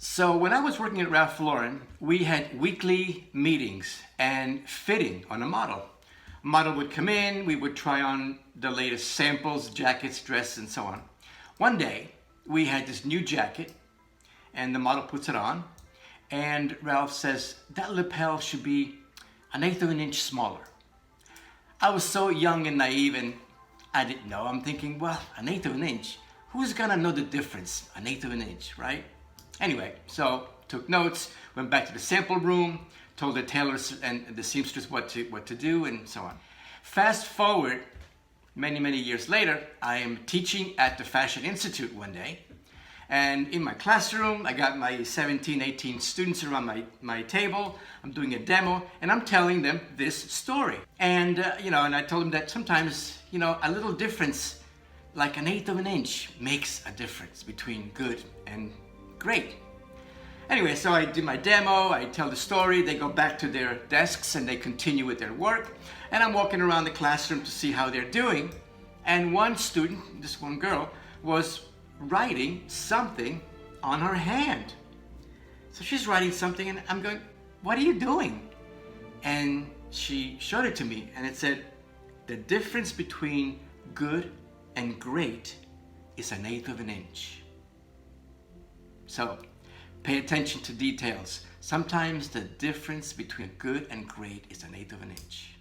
So when I was working at Ralph Lauren, we had weekly meetings and fitting on a model. A model would come in, we would try on the latest samples, jackets, dresses, and so on. One day, we had this new jacket, and the model puts it on, and Ralph says, that lapel should be 1/8 of an inch smaller. I was so young and naive, and I didn't know. I'm thinking, well, 1/8 of an inch, who's gonna know the difference? 1/8 of an inch, right? Anyway, so took notes, went back to the sample room, told the tailors and the seamstress what to do, and so on. Fast forward many years later, I am teaching at the Fashion Institute one day, and in my classroom, I got my 17, 18 students around my table. I'm doing a demo, and I'm telling them this story. And and I told them that sometimes, a little difference, like 1/8 of an inch, makes a difference between good and great. Anyway, so I do my demo, I tell the story, they go back to their desks and they continue with their work. And I'm walking around the classroom to see how they're doing. And one student, this one girl, was writing something on her hand. So she's writing something and I'm going, what are you doing? And she showed it to me and it said, the difference between good and great is 1/8 of an inch. So pay attention to details. Sometimes the difference between good and great is 1/8 of an inch.